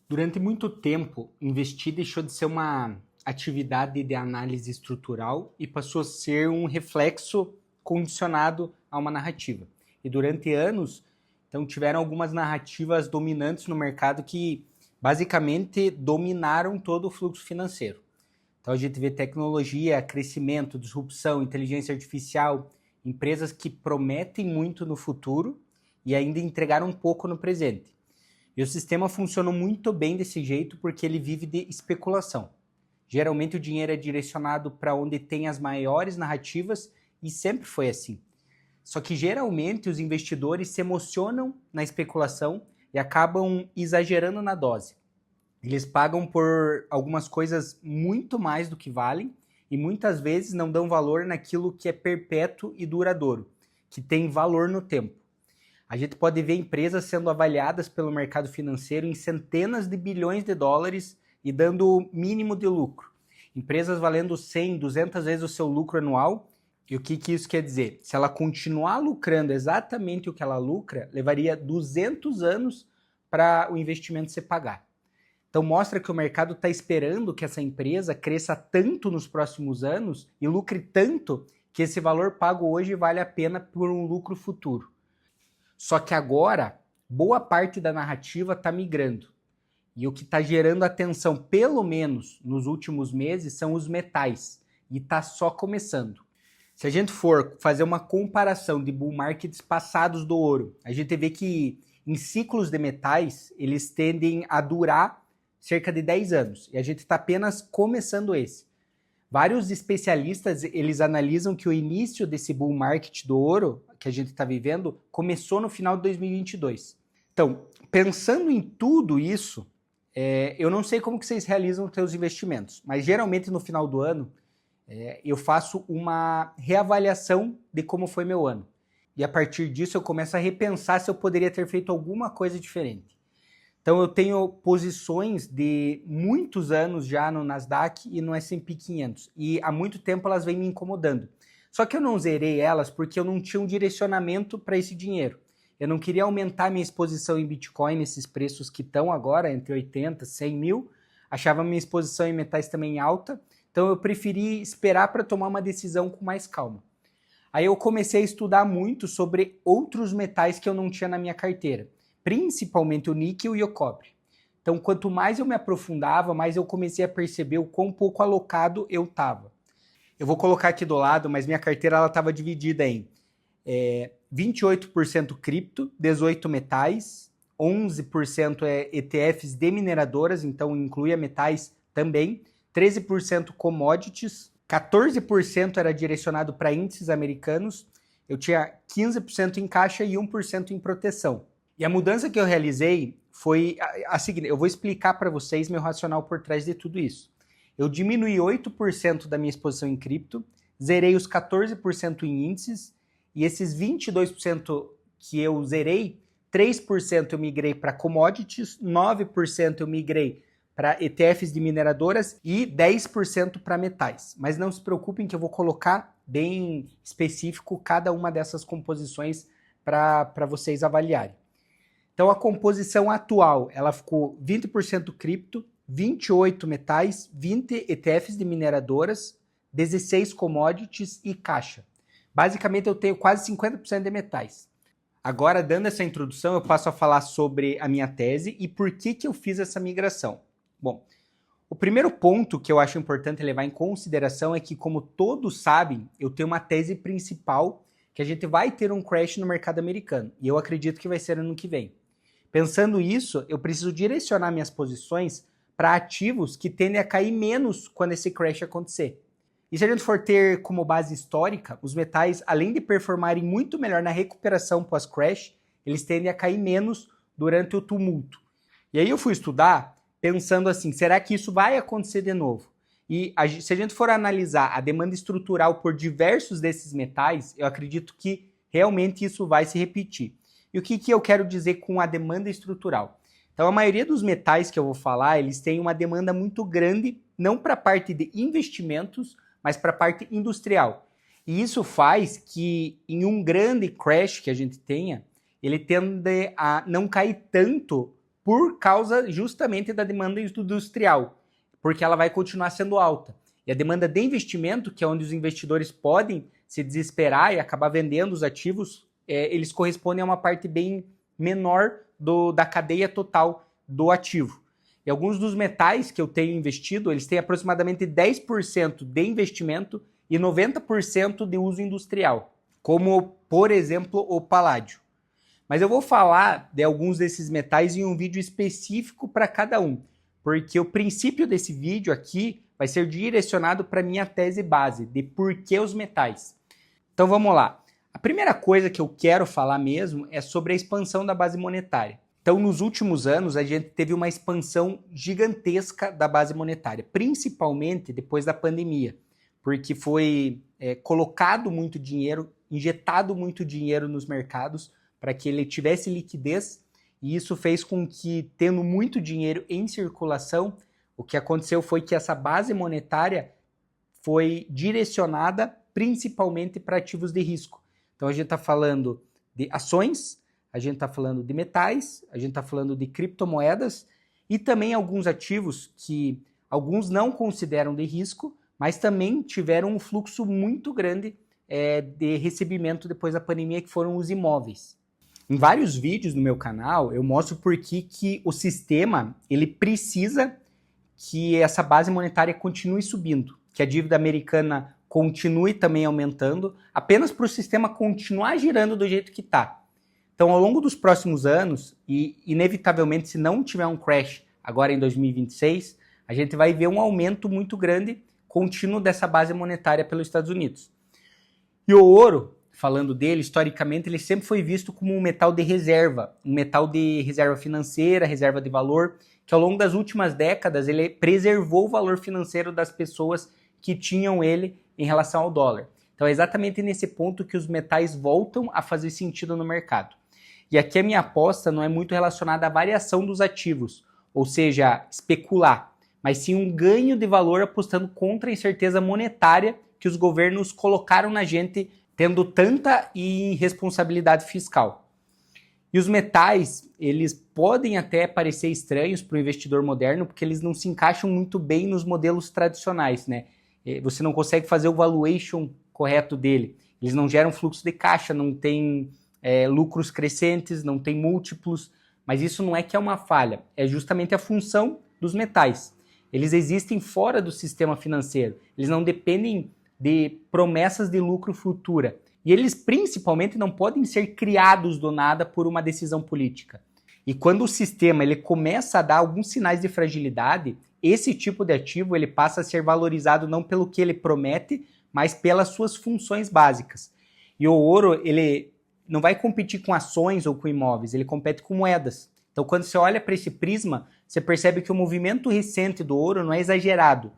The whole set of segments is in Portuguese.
Durante muito tempo, investir deixou de ser uma atividade de análise estrutural e passou a ser um reflexo condicionado a uma narrativa. E durante anos, então tiveram algumas narrativas dominantes no mercado que basicamente dominaram todo o fluxo financeiro. Então a gente vê tecnologia, crescimento, disrupção, inteligência artificial, empresas que prometem muito no futuro e ainda entregaram um pouco no presente. E o sistema funciona muito bem desse jeito porque ele vive de especulação. Geralmente o dinheiro é direcionado para onde tem as maiores narrativas e sempre foi assim. Só que geralmente os investidores se emocionam na especulação e acabam exagerando na dose. Eles pagam por algumas coisas muito mais do que valem e muitas vezes não dão valor naquilo que é perpétuo e duradouro, que tem valor no tempo. A gente pode ver empresas sendo avaliadas pelo mercado financeiro em centenas de bilhões de dólares e dando o mínimo de lucro. Empresas valendo 100, 200 vezes o seu lucro anual. E o que isso quer dizer? Se ela continuar lucrando exatamente o que ela lucra, levaria 200 anos para o investimento ser pagar. Então mostra que o mercado está esperando que essa empresa cresça tanto nos próximos anos e lucre tanto que esse valor pago hoje vale a pena por um lucro futuro. Só que agora, boa parte da narrativa está migrando. E o que está gerando atenção, pelo menos nos últimos meses, são os metais. E está só começando. Se a gente for fazer uma comparação de bull markets passados do ouro, a gente vê que em ciclos de metais, eles tendem a durar cerca de 10 anos. E a gente está apenas começando esse. Vários especialistas, eles analisam que o início desse bull market do ouro, que a gente está vivendo, começou no final de 2022. Então, pensando em tudo isso, eu não sei como que vocês realizam os seus investimentos, mas geralmente no final do ano, eu faço uma reavaliação de como foi meu ano. E a partir disso eu começo a repensar se eu poderia ter feito alguma coisa diferente. Então eu tenho posições de muitos anos já no Nasdaq e no S&P 500. E há muito tempo elas vêm me incomodando. Só que eu não zerei elas porque eu não tinha um direcionamento para esse dinheiro. Eu não queria aumentar minha exposição em Bitcoin nesses preços que estão agora, entre 80 e 100 mil. Achava minha exposição em metais também alta. Então eu preferi esperar para tomar uma decisão com mais calma. Aí eu comecei a estudar muito sobre outros metais que eu não tinha na minha carteira. Principalmente o níquel e o cobre. Então, quanto mais eu me aprofundava, mais eu comecei a perceber o quão pouco alocado eu estava. Eu vou colocar aqui do lado, mas minha carteira estava dividida em 28% cripto, 18% metais, 11% ETFs de mineradoras, então incluía metais também, 13% commodities, 14% era direcionado para índices americanos, eu tinha 15% em caixa e 1% em proteção. E a mudança que eu realizei foi a seguinte, eu vou explicar para vocês meu racional por trás de tudo isso. Eu diminuí 8% da minha exposição em cripto, zerei os 14% em índices, e esses 22% que eu zerei, 3% eu migrei para commodities, 9% eu migrei para ETFs de mineradoras e 10% para metais. Mas não se preocupem que eu vou colocar bem específico cada uma dessas composições para vocês avaliarem. Então a composição atual, ela ficou 20% cripto, 28 metais, 20 ETFs de mineradoras, 16 commodities e caixa. Basicamente eu tenho quase 50% de metais. Agora, dando essa introdução, eu passo a falar sobre a minha tese e por que eu fiz essa migração. Bom, o primeiro ponto que eu acho importante levar em consideração é que, como todos sabem, eu tenho uma tese principal que a gente vai ter um crash no mercado americano. E eu acredito que vai ser ano que vem. Pensando isso, eu preciso direcionar minhas posições para ativos que tendem a cair menos quando esse crash acontecer. E se a gente for ter como base histórica, os metais, além de performarem muito melhor na recuperação pós-crash, eles tendem a cair menos durante o tumulto. E aí eu fui estudar pensando assim, será que isso vai acontecer de novo? E se a gente for analisar a demanda estrutural por diversos desses metais, eu acredito que realmente isso vai se repetir. E o que eu quero dizer com a demanda estrutural? Então, a maioria dos metais que eu vou falar, eles têm uma demanda muito grande, não para a parte de investimentos, mas para a parte industrial. E isso faz que em um grande crash que a gente tenha, ele tende a não cair tanto por causa justamente da demanda industrial, porque ela vai continuar sendo alta. E a demanda de investimento, que é onde os investidores podem se desesperar e acabar vendendo os ativos, eles correspondem a uma parte bem menor da cadeia total do ativo. E alguns dos metais que eu tenho investido, eles têm aproximadamente 10% de investimento e 90% de uso industrial, como, por exemplo, o paládio. Mas eu vou falar de alguns desses metais em um vídeo específico para cada um, porque o princípio desse vídeo aqui vai ser direcionado para a minha tese base, de por que os metais. Então vamos lá. A primeira coisa que eu quero falar mesmo é sobre a expansão da base monetária. Então, nos últimos anos, a gente teve uma expansão gigantesca da base monetária, principalmente depois da pandemia, porque foi colocado muito dinheiro, injetado muito dinheiro nos mercados para que ele tivesse liquidez, e isso fez com que, tendo muito dinheiro em circulação, o que aconteceu foi que essa base monetária foi direcionada principalmente para ativos de risco. Então, a gente está falando de ações, a gente está falando de metais, a gente está falando de criptomoedas e também alguns ativos que alguns não consideram de risco, mas também tiveram um fluxo muito grande de recebimento depois da pandemia, que foram os imóveis. Em vários vídeos no meu canal, eu mostro por que o sistema ele precisa que essa base monetária continue subindo, que a dívida americana continue também aumentando, apenas para o sistema continuar girando do jeito que está. Então, ao longo dos próximos anos, e inevitavelmente se não tiver um crash agora em 2026, a gente vai ver um aumento muito grande, contínuo dessa base monetária pelos Estados Unidos. E o ouro, falando dele, historicamente, ele sempre foi visto como um metal de reserva financeira, reserva de valor, que ao longo das últimas décadas ele preservou o valor financeiro das pessoas que tinham ele em relação ao dólar. Então é exatamente nesse ponto que os metais voltam a fazer sentido no mercado. E aqui a minha aposta não é muito relacionada à variação dos ativos, ou seja, especular, mas sim um ganho de valor apostando contra a incerteza monetária que os governos colocaram na gente, tendo tanta irresponsabilidade fiscal. E os metais, eles podem até parecer estranhos para o investidor moderno, porque eles não se encaixam muito bem nos modelos tradicionais, né? Você não consegue fazer o valuation correto dele. Eles não geram fluxo de caixa, não tem lucros crescentes, não tem múltiplos, mas isso não é que é uma falha, é justamente a função dos metais. Eles existem fora do sistema financeiro, eles não dependem de promessas de lucro futura. E eles principalmente não podem ser criados do nada por uma decisão política. E quando o sistema ele começa a dar alguns sinais de fragilidade, esse tipo de ativo ele passa a ser valorizado não pelo que ele promete, mas pelas suas funções básicas. E o ouro, ele não vai competir com ações ou com imóveis, ele compete com moedas. Então, quando você olha para esse prisma, você percebe que o movimento recente do ouro não é exagerado,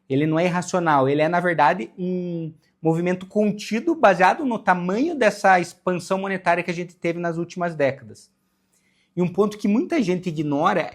ele não é irracional, ele é, na verdade, um movimento contido baseado no tamanho dessa expansão monetária que a gente teve nas últimas décadas. E um ponto que muita gente ignora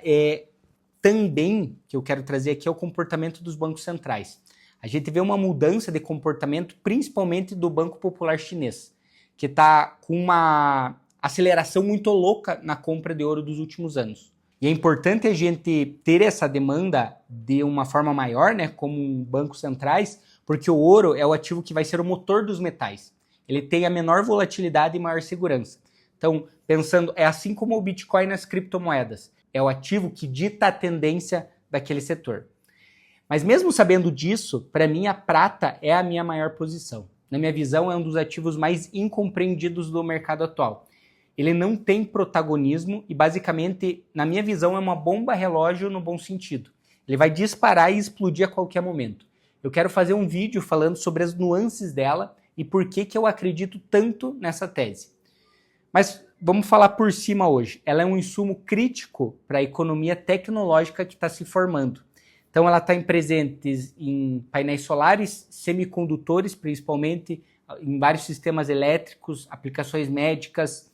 também, que eu quero trazer aqui, é o comportamento dos bancos centrais. A gente vê uma mudança de comportamento, principalmente do Banco Popular Chinês, que está com uma aceleração muito louca na compra de ouro dos últimos anos. E é importante a gente ter essa demanda de uma forma maior, né, como bancos centrais, porque o ouro é o ativo que vai ser o motor dos metais. Ele tem a menor volatilidade e maior segurança. Então, pensando, é assim como o Bitcoin nas criptomoedas. É o ativo que dita a tendência daquele setor. Mas mesmo sabendo disso, para mim a prata é a minha maior posição. Na minha visão, é um dos ativos mais incompreendidos do mercado atual. Ele não tem protagonismo e, basicamente, na minha visão, é uma bomba relógio no bom sentido. Ele vai disparar e explodir a qualquer momento. Eu quero fazer um vídeo falando sobre as nuances dela e por que eu acredito tanto nessa tese. Mas vamos falar por cima hoje. Ela é um insumo crítico para a economia tecnológica que está se formando. Então ela está presente em painéis solares, semicondutores principalmente, em vários sistemas elétricos, aplicações médicas,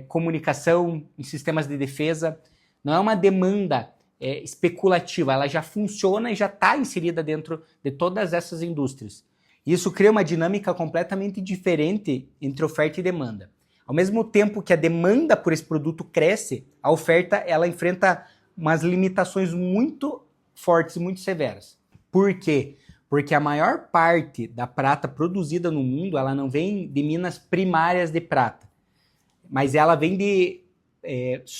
comunicação, em sistemas de defesa. Não é uma demanda especulativa, ela já funciona e já está inserida dentro de todas essas indústrias. Isso cria uma dinâmica completamente diferente entre oferta e demanda. Ao mesmo tempo que a demanda por esse produto cresce, a oferta ela enfrenta umas limitações muito fortes e muito severas. Por quê? Porque a maior parte da prata produzida no mundo, ela não vem de minas primárias de prata, mas ela vem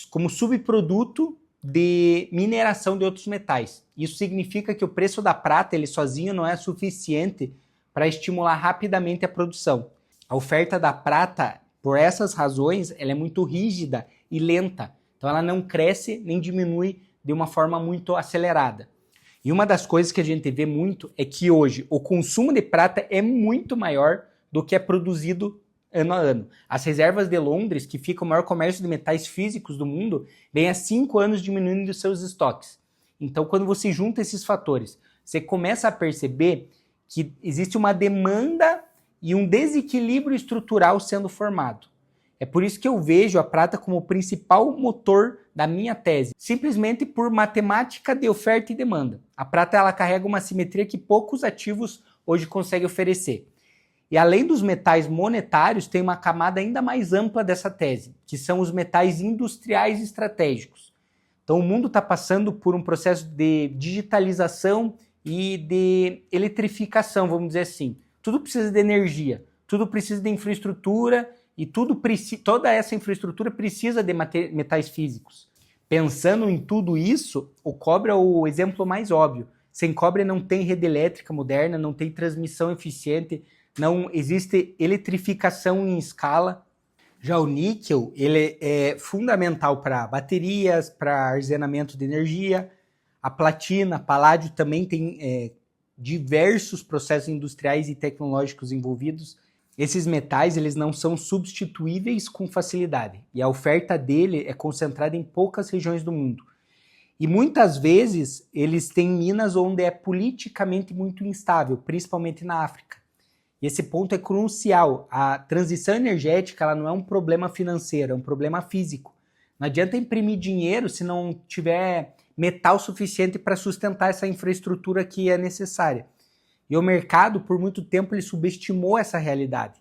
como subproduto de mineração de outros metais. Isso significa que o preço da prata, ele sozinho não é suficiente para estimular rapidamente a produção. A oferta da prata, por essas razões, ela é muito rígida e lenta. Então ela não cresce nem diminui de uma forma muito acelerada. E uma das coisas que a gente vê muito é que hoje o consumo de prata é muito maior do que é produzido ano a ano. As reservas de Londres, que fica o maior comércio de metais físicos do mundo, vem há 5 anos diminuindo os seus estoques. Então, quando você junta esses fatores, você começa a perceber que existe uma demanda e um desequilíbrio estrutural sendo formado. É por isso que eu vejo a prata como o principal motor da minha tese, simplesmente por matemática de oferta e demanda. A prata ela carrega uma simetria que poucos ativos hoje conseguem oferecer. E além dos metais monetários, tem uma camada ainda mais ampla dessa tese, que são os metais industriais estratégicos. Então o mundo está passando por um processo de digitalização e de eletrificação, vamos dizer assim. Tudo precisa de energia, tudo precisa de infraestrutura e toda essa infraestrutura precisa de metais físicos. Pensando em tudo isso, o cobre é o exemplo mais óbvio. Sem cobre não tem rede elétrica moderna, não tem transmissão eficiente, não existe eletrificação em escala. Já o níquel, ele é fundamental para baterias, para armazenamento de energia. A platina, paládio também tem diversos processos industriais e tecnológicos envolvidos. Esses metais eles não são substituíveis com facilidade e a oferta dele é concentrada em poucas regiões do mundo. E muitas vezes eles têm minas onde é politicamente muito instável, principalmente na África. E esse ponto é crucial. A transição energética ela não é um problema financeiro, é um problema físico. Não adianta imprimir dinheiro se não tiver metal suficiente para sustentar essa infraestrutura que é necessária. E o mercado, por muito tempo, ele subestimou essa realidade.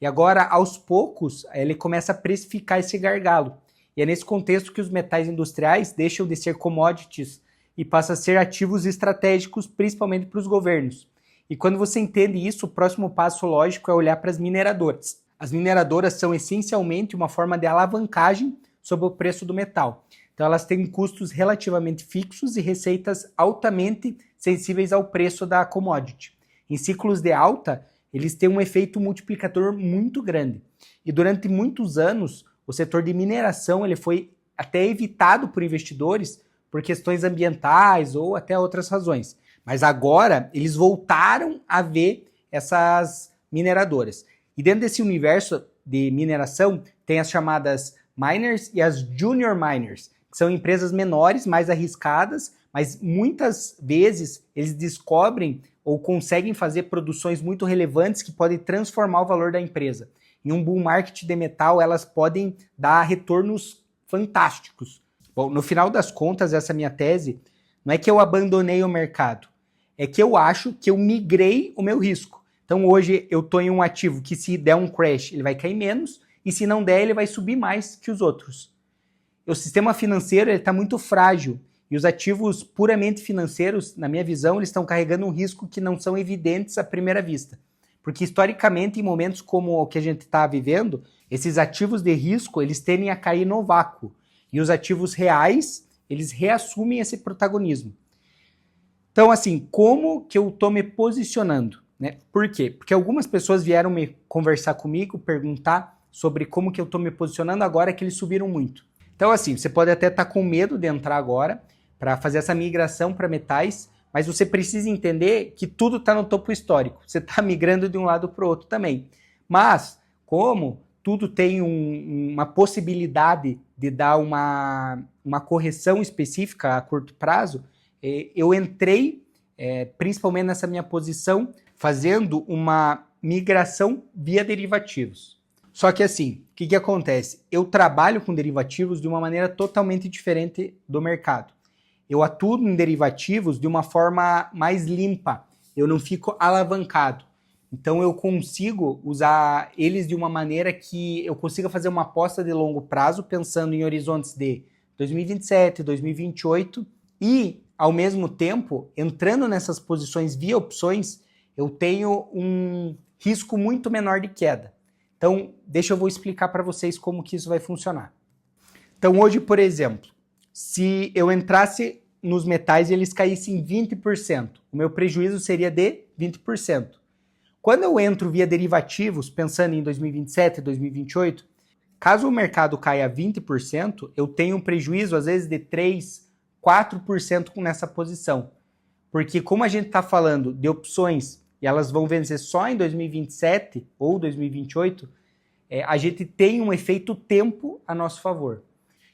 E agora, aos poucos, ele começa a precificar esse gargalo. E é nesse contexto que os metais industriais deixam de ser commodities e passam a ser ativos estratégicos, principalmente para os governos. E quando você entende isso, o próximo passo lógico é olhar para as mineradoras. As mineradoras são essencialmente uma forma de alavancagem sobre o preço do metal. Então elas têm custos relativamente fixos e receitas altamente sensíveis ao preço da commodity. Em ciclos de alta, eles têm um efeito multiplicador muito grande. E durante muitos anos, o setor de mineração ele foi até evitado por investidores por questões ambientais ou até outras razões. Mas agora eles voltaram a ver essas mineradoras. E dentro desse universo de mineração, tem as chamadas miners e as junior miners, que são empresas menores, mais arriscadas, mas muitas vezes eles descobrem ou conseguem fazer produções muito relevantes que podem transformar o valor da empresa. Em um bull market de metal, elas podem dar retornos fantásticos. Bom, no final das contas, essa minha tese não é que eu abandonei o mercado, é que eu acho que eu migrei o meu risco. Então hoje eu estou em um ativo que se der um crash, ele vai cair menos, e se não der, ele vai subir mais que os outros. O sistema financeiro está muito frágil, e os ativos puramente financeiros, na minha visão, eles estão carregando um risco que não são evidentes à primeira vista. Porque historicamente, em momentos como o que a gente está vivendo, esses ativos de risco, eles tendem a cair no vácuo. E os ativos reais, eles reassumem esse protagonismo. Então, assim, como que eu estou me posicionando? Né? Por quê? Porque algumas pessoas vieram me conversar comigo, perguntar sobre como que eu estou me posicionando agora que eles subiram muito. Então, assim, você pode até estar com medo de entrar agora para fazer essa migração para metais, mas você precisa entender que tudo está no topo histórico. Você está migrando de um lado para o outro também. Mas, como tudo tem uma possibilidade de dar uma correção específica a curto prazo, eu entrei, principalmente nessa minha posição, fazendo uma migração via derivativos. Só que assim, o que acontece? Eu trabalho com derivativos de uma maneira totalmente diferente do mercado. Eu atuo em derivativos de uma forma mais limpa, eu não fico alavancado. Então eu consigo usar eles de uma maneira que eu consiga fazer uma aposta de longo prazo, pensando em horizontes de 2027, 2028 e, ao mesmo tempo, entrando nessas posições via opções, eu tenho um risco muito menor de queda. Então, eu vou explicar para vocês como que isso vai funcionar. Então, hoje, por exemplo, se eu entrasse nos metais e eles caíssem 20%, o meu prejuízo seria de 20%. Quando eu entro via derivativos, pensando em 2027, 2028, caso o mercado caia 20%, eu tenho um prejuízo, às vezes, de 3%, 4% nessa posição. Porque como a gente está falando de opções e elas vão vencer só em 2027 ou 2028, a gente tem um efeito tempo a nosso favor.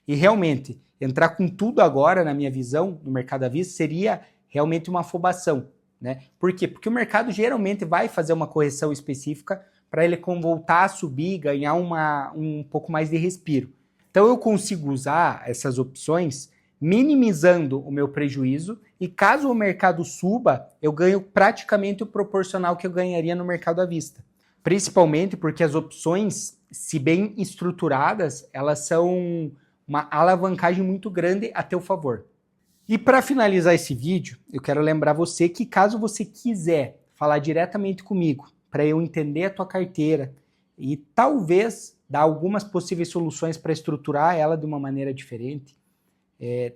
E realmente, entrar com tudo agora, na minha visão, no mercado à vista, seria realmente uma afobação. Né? Por quê? Porque o mercado geralmente vai fazer uma correção específica para ele voltar a subir, ganhar um pouco mais de respiro. Então eu consigo usar essas opções minimizando o meu prejuízo e caso o mercado suba, eu ganho praticamente o proporcional que eu ganharia no mercado à vista. Principalmente porque as opções, se bem estruturadas, elas são uma alavancagem muito grande a teu favor. E para finalizar esse vídeo, eu quero lembrar você que caso você quiser falar diretamente comigo, para eu entender a tua carteira e talvez dar algumas possíveis soluções para estruturar ela de uma maneira diferente,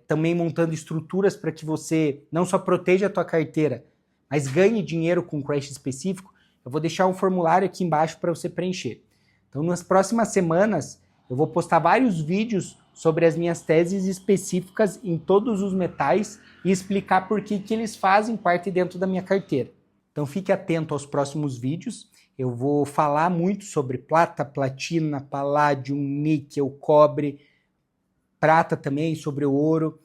também montando estruturas para que você não só proteja a tua carteira, mas ganhe dinheiro com crash específico, eu vou deixar um formulário aqui embaixo para você preencher. Então, nas próximas semanas, eu vou postar vários vídeos sobre as minhas teses específicas em todos os metais e explicar por que eles fazem parte dentro da minha carteira. Então fique atento aos próximos vídeos. Eu vou falar muito sobre prata, platina, paládio, níquel, cobre, prata também, sobre o ouro.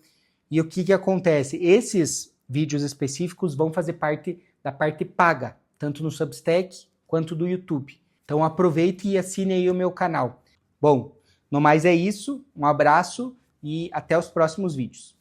E o que acontece? Esses vídeos específicos vão fazer parte da parte paga, tanto no Substack quanto do YouTube. Então aproveite e assine aí o meu canal. Bom, no mais é isso, um abraço e até os próximos vídeos.